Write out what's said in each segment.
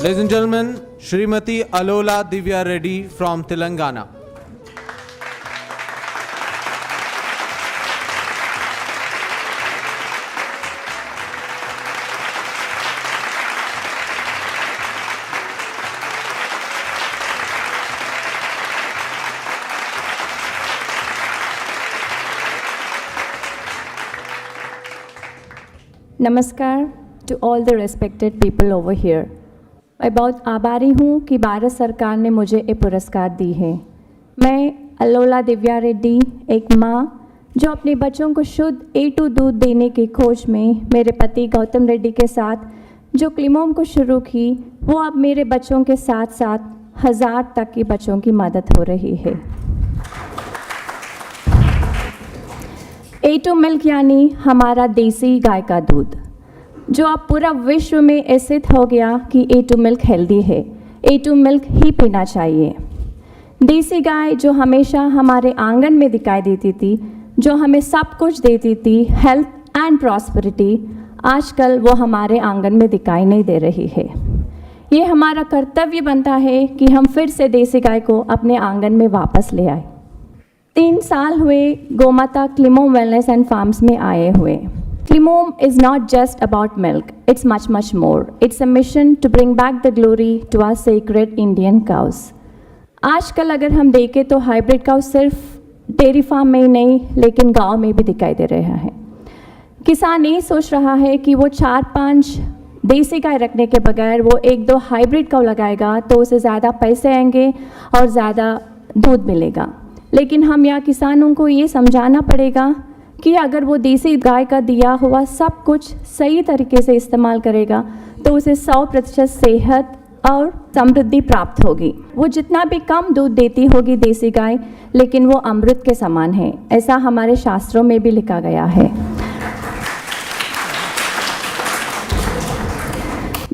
Ladies and gentlemen, Srimati Alola Divya Reddy from Telangana. नमस्कार to all the respected people over here. मैं बहुत आभारी हूँ कि भारत सरकार ने मुझे ये पुरस्कार दी है। मैं अलोला दिव्या रेड्डी, एक माँ जो अपने बच्चों को शुद्ध A2 दूध देने की खोज में मेरे पति गौतम रेड्डी के साथ जो क्लिमोम को शुरू की, वो अब मेरे बच्चों के साथ साथ 1000 तक के बच्चों की मदद हो रही है। A2 मिल्क यानी हमारा देसी गाय का दूध, जो अब पूरा विश्व में ऐसे हो गया कि A2 मिल्क हेल्दी है, A2 मिल्क ही पीना चाहिए। देसी गाय जो हमेशा हमारे आंगन में दिखाई देती थी, जो हमें सब कुछ देती थी, हेल्थ एंड प्रॉस्पेरिटी, आजकल वो हमारे आंगन में दिखाई नहीं दे रही है। ये हमारा कर्तव्य बनता है कि हम फिर से देसी गाय को अपने आंगन में वापस ले आए। 3 साल हुए गोमाता क्लिमोम वेलनेस एंड फार्म्स में आए हुए। Climome is not just about milk, it's much more. It's a mission to bring back the glory to our sacred Indian cows. आजकल अगर हम देखें तो हाइब्रिड काउ सिर्फ डेयरी फार्म में ही नहीं, लेकिन गांव में भी दिखाई दे रहा है। किसान ये सोच रहा है कि वो 4-5 देसी गाय रखने के बगैर वो 1-2 हाइब्रिड काउ लगाएगा तो उसे ज़्यादा पैसे आएंगे और ज़्यादा दूध मिलेगा। लेकिन हम यहाँ किसानों को ये समझाना पड़ेगा कि अगर वो देसी गाय का दिया हुआ सब कुछ सही तरीके से इस्तेमाल करेगा तो उसे 100% सेहत और समृद्धि प्राप्त होगी। वो जितना भी कम दूध देती होगी देसी गाय, लेकिन वो अमृत के समान है, ऐसा हमारे शास्त्रों में भी लिखा गया है।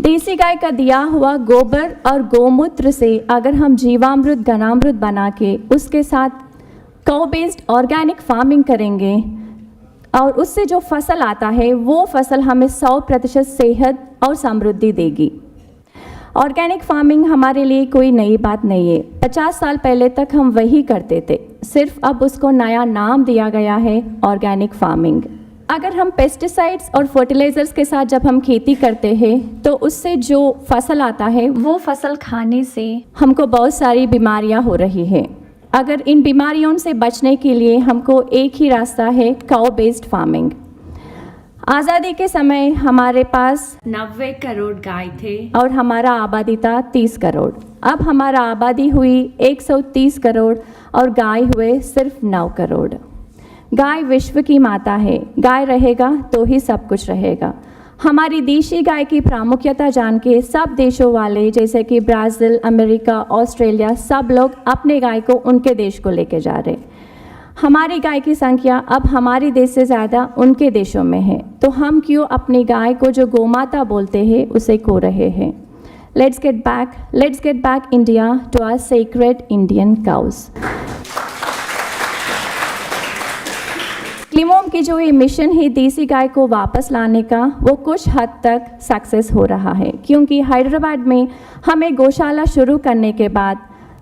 देसी गाय का दिया हुआ गोबर और गोमूत्र से अगर हम जीवामृत, घनामृत बना के उसके साथ काउ बेस्ड ऑर्गेनिक फार्मिंग करेंगे और उससे जो फसल आता है वो फसल हमें 100% सेहत और समृद्धि देगी। ऑर्गेनिक फार्मिंग हमारे लिए कोई नई बात नहीं है, 50 साल पहले तक हम वही करते थे, सिर्फ अब उसको नया नाम दिया गया है ऑर्गेनिक फार्मिंग। अगर हम पेस्टिसाइड्स और फर्टिलाइज़र्स के साथ जब हम खेती करते हैं तो उससे जो फसल आता है वो फसल खाने से हमको बहुत सारी बीमारियां हो रही हैं। अगर इन बीमारियों से बचने के लिए हमको एक ही रास्ता है, काउ बेस्ड फार्मिंग। आज़ादी के समय हमारे पास 90 करोड़ गाय थे और हमारा आबादी था 30 करोड़। अब हमारा आबादी हुई 130 करोड़ और गाय हुए सिर्फ 9 करोड़। गाय विश्व की माता है, गाय रहेगा तो ही सब कुछ रहेगा। हमारी देशी गाय की प्रामुख्यता जान के सब देशों वाले जैसे कि ब्राज़ील, अमेरिका, ऑस्ट्रेलिया, सब लोग अपने गाय को उनके देश को लेके जा रहे। हमारी गाय की संख्या अब हमारे देश से ज़्यादा उनके देशों में है, तो हम क्यों अपनी गाय को जो गोमाता बोलते हैं उसे खो रहे हैं। Let's get back India to our sacred Indian cows. क्लिमोम की जो ये मिशन है देसी गाय को वापस लाने का, वो कुछ हद तक सक्सेस हो रहा है, क्योंकि हैदराबाद में हमें गौशाला शुरू करने के बाद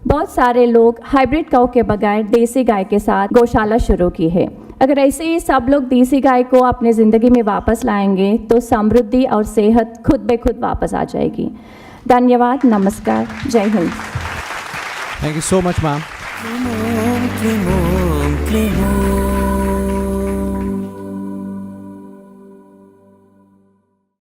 बहुत सारे लोग हाइब्रिड काऊ के बगैर देसी गाय के साथ गौशाला शुरू की है। अगर ऐसे ही सब लोग देसी गाय को अपनी ज़िंदगी में वापस लाएंगे तो समृद्धि और सेहत खुद ब खुद वापस आ जाएगी। धन्यवाद, नमस्कार, जय Hind. Thank you so much, ma'am.